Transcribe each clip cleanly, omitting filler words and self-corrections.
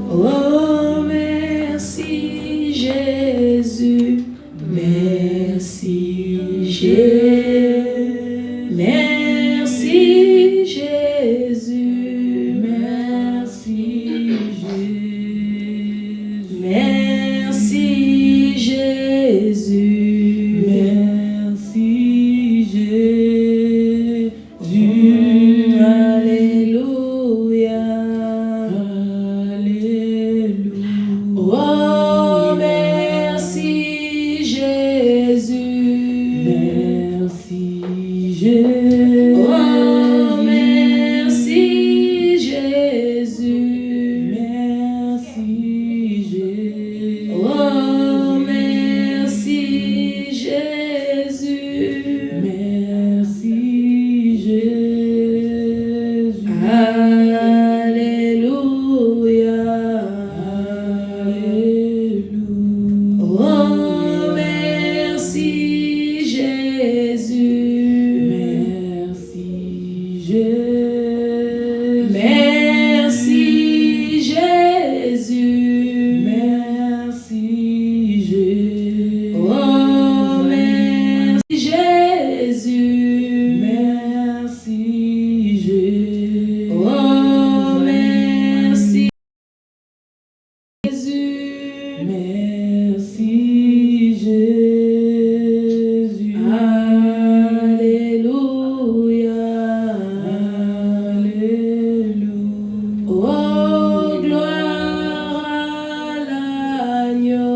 Oh, merci Jésus, merci Jésus, merci Jésus, merci Jésus, merci Jésus, merci Jésus, Alléluia, Alléluia. Oh, merci Jésus, merci Jésus. Oh, merci Jésus, merci Jésus. Oh, merci Jésus, merci Jésus. Alléluia, Alléluia. Oh, merci Jésus, merci Jésus, merci Jésus, merci Jésus. Oh, merci Jésus, merci Jésus. Oh, merci Jésus, merci Jésus. Alléluia, Alléluia. Oh, gloire à l'agneau,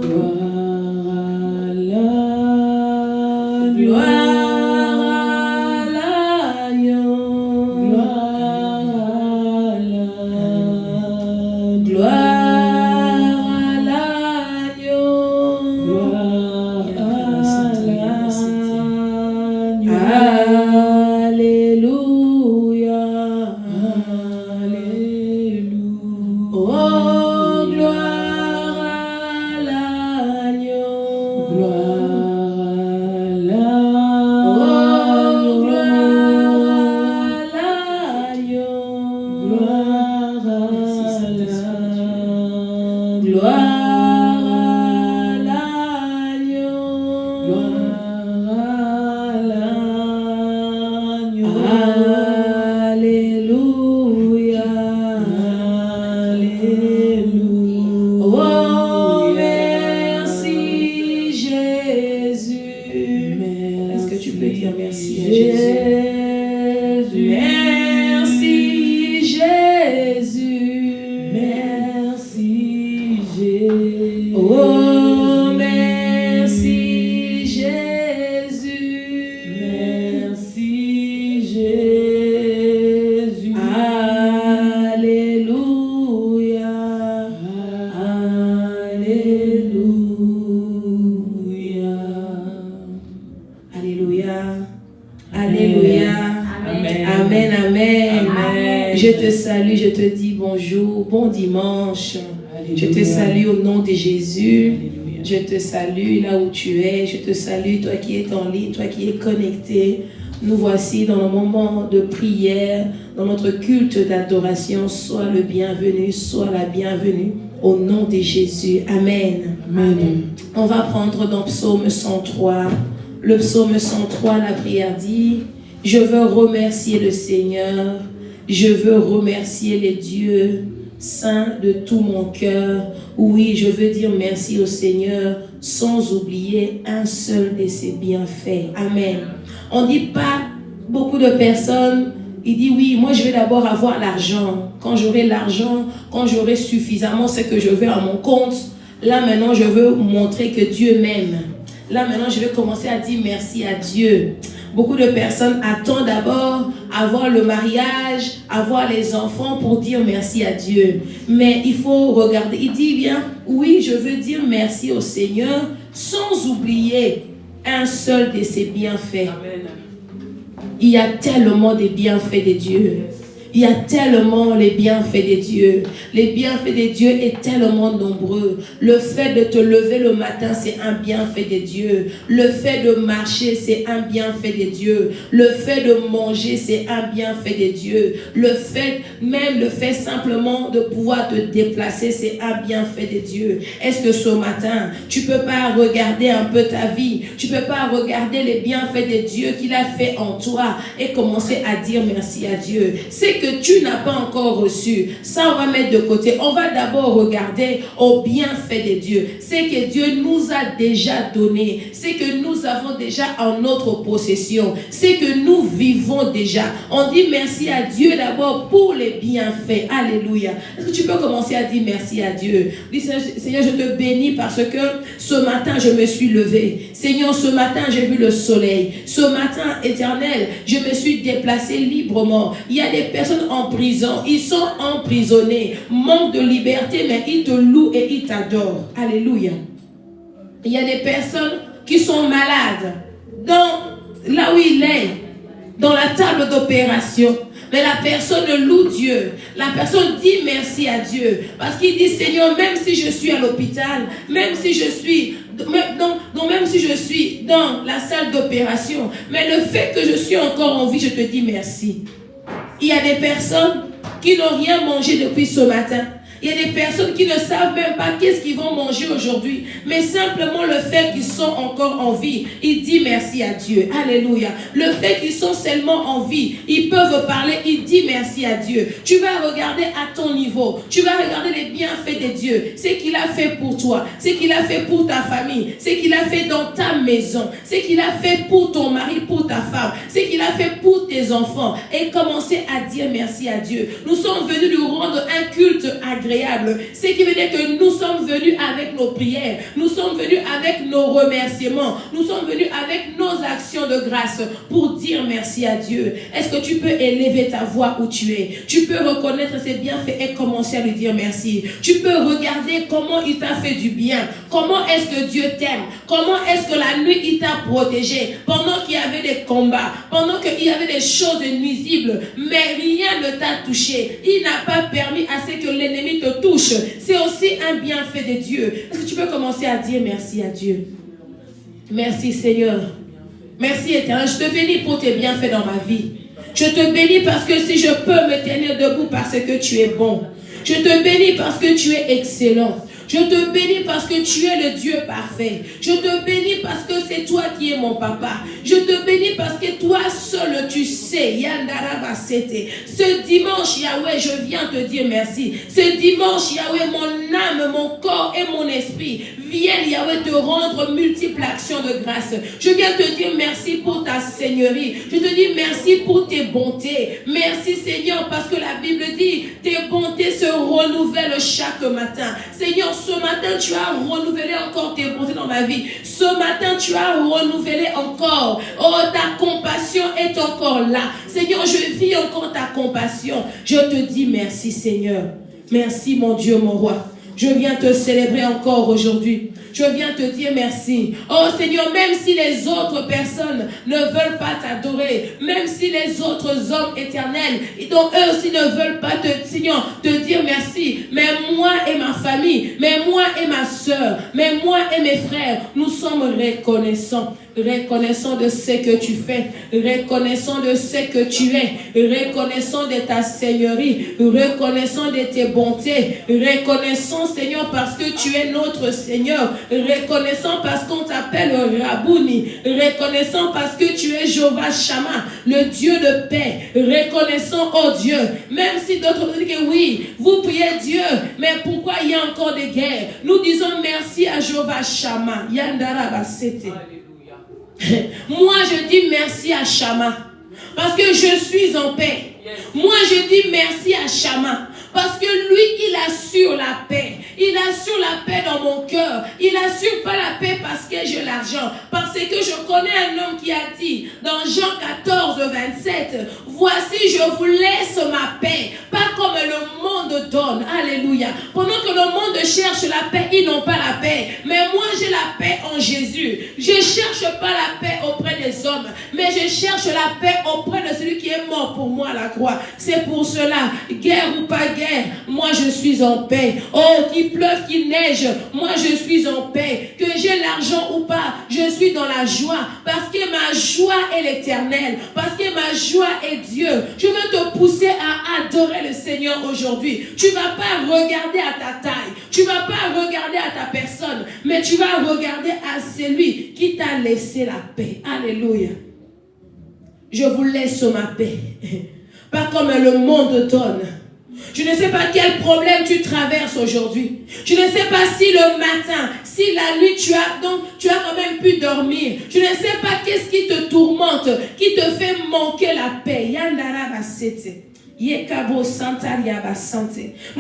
gloire à l'agneau, gloire à l'agneau, gloire à l'agneau, gloire à l'agneau. Alléluia, Alléluia. Oh, gloire à l'agneau, gloire à l'agneau. Oh, gloire à l'agneau, gloire à l'agneau. Gloire à l'agneau, gloire à l'agneau. Alléluia, Alléluia. Oh, merci Jésus. Est-ce que tu peux dire merci à Jésus? Merci Jésus, merci Jésus. Oh, merci Jésus, merci Jésus. Alléluia, Alléluia. Alléluia, Alléluia. Amen, amen, amen. Je te salue, je te dis bonjour, bon dimanche. Je te salue au nom de Jésus. Je te salue là où tu es. Je te salue, toi qui es en ligne, toi qui es connecté. Nous voici dans le moment de prière, dans notre culte d'adoration. Sois le bienvenu, sois la bienvenue au nom de Jésus. Amen. Amen. On va prendre dans Psaume 103. Le Psaume 103, la prière dit: je veux remercier le Seigneur. Je veux remercier les dieux saints de tout mon cœur. Oui, je veux dire merci au Seigneur sans oublier un seul de ses bienfaits. Amen. On dit pas, beaucoup de personnes, ils disent oui, moi je vais d'abord avoir l'argent. Quand j'aurai l'argent, quand j'aurai suffisamment ce que je veux à mon compte, là maintenant je veux montrer que Dieu m'aime. Là maintenant je vais commencer à dire merci à Dieu. Beaucoup de personnes attendent d'abord avoir le mariage, avoir les enfants pour dire merci à Dieu. Mais il faut regarder. Il dit bien, oui, je veux dire merci au Seigneur sans oublier un seul de ses bienfaits. Amen. Il y a tellement de bienfaits de Dieu. Il y a tellement les bienfaits de Dieu. Les bienfaits de Dieu est tellement nombreux. Le fait de te lever le matin, c'est un bienfait de Dieu. Le fait de marcher, c'est un bienfait de Dieu. Le fait de manger, c'est un bienfait de Dieu. Le fait simplement de pouvoir te déplacer, c'est un bienfait de Dieu. Est-ce que ce matin, tu ne peux pas regarder un peu ta vie, tu ne peux pas regarder les bienfaits de Dieu qu'il a fait en toi et commencer à dire merci à Dieu. C'est que tu n'as pas encore reçu. Ça, on va mettre de côté. On va d'abord regarder au bienfait de Dieu. C'est que Dieu nous a déjà donné. C'est que nous avons déjà en notre possession. C'est que nous vivons déjà. On dit merci à Dieu d'abord pour les bienfaits. Alléluia. Est-ce que tu peux commencer à dire merci à Dieu? Dis, Seigneur, je te bénis parce que ce matin, je me suis levé. Seigneur, ce matin, j'ai vu le soleil. Ce matin, éternel, je me suis déplacé librement. Il y a des personnes en prison. Ils sont emprisonnés. Manque de liberté, mais ils te louent et ils t'adorent. Alléluia. Il y a des personnes qui sont malades. Là où il est, dans la table d'opération. Mais la personne loue Dieu. La personne dit merci à Dieu. Parce qu'il dit, Seigneur, même si je suis à l'hôpital, même si je suis dans la salle d'opération, mais le fait que je suis encore en vie, je te dis merci. Il y a des personnes qui n'ont rien mangé depuis ce matin. Il y a des personnes qui ne savent même pas qu'est-ce qu'ils vont manger aujourd'hui. Mais simplement le fait qu'ils sont encore en vie, ils disent merci à Dieu. Alléluia. Le fait qu'ils sont seulement en vie, ils peuvent parler, ils disent merci à Dieu. Tu vas regarder à ton niveau. Tu vas regarder les bienfaits de Dieu. Ce qu'il a fait pour toi. Ce qu'il a fait pour ta famille. Ce qu'il a fait dans ta maison. Ce qu'il a fait pour ton mari, pour ta femme. Ce qu'il a fait pour tes enfants. Et commencer à dire merci à Dieu. Nous sommes venus lui rendre un culte agréable. Ce qui veut dire que nous sommes venus avec nos prières, nous sommes venus avec nos remerciements, nous sommes venus avec nos actions de grâce pour dire merci à Dieu. Est-ce que tu peux élever ta voix où tu es? Tu peux reconnaître ses bienfaits et commencer à lui dire merci. Tu peux regarder comment il t'a fait du bien, comment est-ce que Dieu t'aime, comment est-ce que la nuit il t'a protégé, pendant qu'il y avait des combats, pendant qu'il y avait des choses nuisibles, mais rien ne t'a touché. Il n'a pas permis à ce que l'ennemi te touche. C'est aussi un bienfait de Dieu. Est-ce que tu peux commencer à dire merci à Dieu? Merci Seigneur. Merci Éternel. Je te bénis pour tes bienfaits dans ma vie. Je te bénis parce que si je peux me tenir debout parce que tu es bon. Je te bénis parce que tu es excellent. Je te bénis parce que tu es le Dieu parfait. Je te bénis parce que c'est toi qui es mon papa. Je te bénis parce que toi seul tu sais. Ce dimanche, Yahweh, je viens te dire merci. Ce dimanche, Yahweh, mon âme, mon corps et mon esprit viennent, Yahweh, te rendre multiples actions de grâce. Je viens te dire merci pour ta seigneurie. Je te dis merci pour tes bontés. Merci Seigneur parce que la Bible dit tes bontés se renouvellent chaque matin. Seigneur, ce matin, tu as renouvelé encore tes bontés dans ma vie. Ce matin, tu as renouvelé encore. Oh, ta compassion est encore là. Seigneur, je vis encore ta compassion. Je te dis merci, Seigneur. Merci, mon Dieu, mon roi. Je viens te célébrer encore aujourd'hui. Je viens te dire merci. Oh Seigneur, même si les autres personnes ne veulent pas t'adorer, même si les autres hommes éternels, donc eux aussi ne veulent pas Seigneur, te dire merci. Mais moi et ma famille, mais moi et ma soeur, mais moi et mes frères, nous sommes reconnaissants. Reconnaissant de ce que tu fais, reconnaissant de ce que tu es, reconnaissant de ta seigneurie, reconnaissant de tes bontés, reconnaissant Seigneur parce que tu es notre Seigneur, reconnaissant parce qu'on t'appelle Rabouni, reconnaissant parce que tu es Jéhovah Shammah, le Dieu de paix, reconnaissant oh Dieu, même si d'autres disent que oui, vous priez Dieu, mais pourquoi il y a encore des guerres? Nous disons merci à Jéhovah Shammah. Yandara Basete. Moi je dis merci à Shammah parce que je suis en paix. Moi je dis merci à Shammah parce que lui il assure la paix. Il assure la paix dans mon cœur. Il assure pas la paix parce que j'ai l'argent. Parce que je connais un homme qui a dit dans Jean 14, 27, voici je vous laisse ma paix, pas comme le monde donne. Alléluia. Pendant que le monde cherche la paix, ils n'ont pas la paix. Mais moi j'ai la paix en Jésus. Je cherche pas la paix auprès des hommes, mais je je cherche la paix auprès de celui qui est mort pour moi à la croix. C'est pour cela, guerre ou pas guerre, moi je suis en paix. Oh, qu'il pleuve, qu'il neige, moi je suis en paix. Que j'ai l'argent ou pas, je suis dans la joie. Parce que ma joie est l'éternel. Parce que ma joie est Dieu. Je veux te pousser à adorer le Seigneur aujourd'hui. Tu ne vas pas regarder à ta taille. Tu ne vas pas regarder à ta personne. Mais tu vas regarder à celui qui t'a laissé la paix. Alléluia. Je vous laisse ma paix. Pas comme le monde donne. Je ne sais pas quel problème tu traverses aujourd'hui. Je ne sais pas si le matin, si la nuit tu as quand même pu dormir. Je ne sais pas qu'est-ce qui te tourmente, qui te fait manquer la paix. Yandara basete. Nous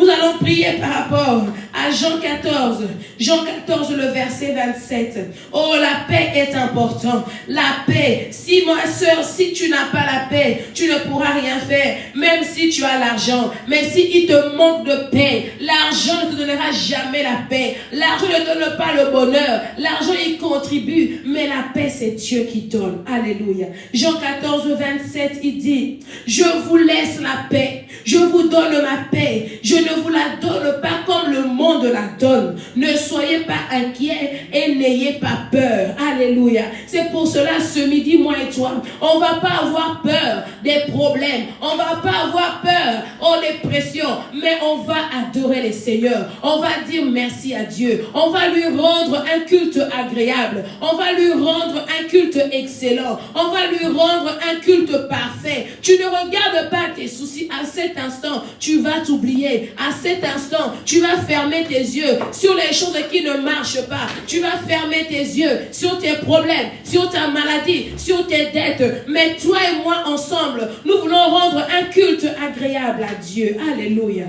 allons prier par rapport à Jean 14. Jean 14, le verset 27. Oh, la paix est importante. La paix. Si ma soeur, si tu n'as pas la paix, tu ne pourras rien faire. Même si tu as l'argent. Mais si il te manque de paix, l'argent ne te donnera jamais la paix. L'argent ne donne pas le bonheur. L'argent, il contribue. Mais la paix, c'est Dieu qui donne. Alléluia. Jean 14, 27, il dit, je vous laisse la paix, je vous donne ma paix, je ne vous la donne pas comme le monde la donne. Ne soyez pas inquiets et n'ayez pas peur. Alléluia. C'est pour cela ce midi, moi et toi, on ne va pas avoir peur des problèmes, on ne va pas avoir peur des pressions, mais on va adorer le Seigneur. On va dire merci à Dieu. On va lui rendre un culte agréable. On va lui rendre un culte excellent. On va lui rendre un culte parfait. Tu ne regardes pas tes soucis. À cet instant, tu vas t'oublier. À cet instant, tu vas fermer tes yeux sur les choses qui ne marchent pas. Tu vas fermer tes yeux sur tes problèmes, sur ta maladie, sur tes dettes. Mais toi et moi ensemble, nous voulons rendre un culte agréable à Dieu. Alléluia.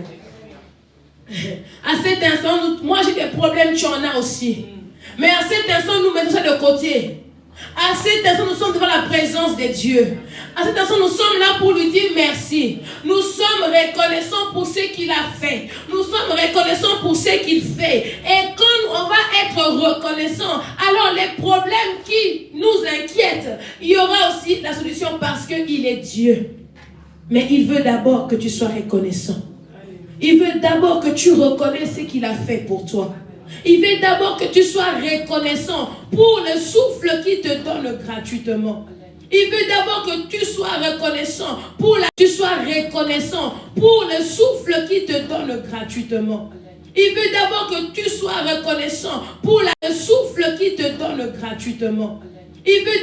À cet instant, moi j'ai des problèmes, tu en as aussi. Mais à cet instant, nous mettons ça de côté. À cet instant, nous sommes devant la présence de Dieu. À cet instant, nous sommes là pour lui dire merci. Nous sommes reconnaissants pour ce qu'il a fait. Nous sommes reconnaissants pour ce qu'il fait. Et quand on va être reconnaissant, alors les problèmes qui nous inquiètent, il y aura aussi la solution parce qu'il est Dieu. Mais il veut d'abord que tu sois reconnaissant. Il veut d'abord que tu reconnaisses ce qu'il a fait pour toi. Il veut d'abord que tu sois reconnaissant pour le souffle qu'il te donne gratuitement. Il veut d'abord que tu sois reconnaissant pour le souffle qu'il te donne gratuitement. Il veut d'abord que tu sois reconnaissant pour le souffle qu'il te donne gratuitement. Il veut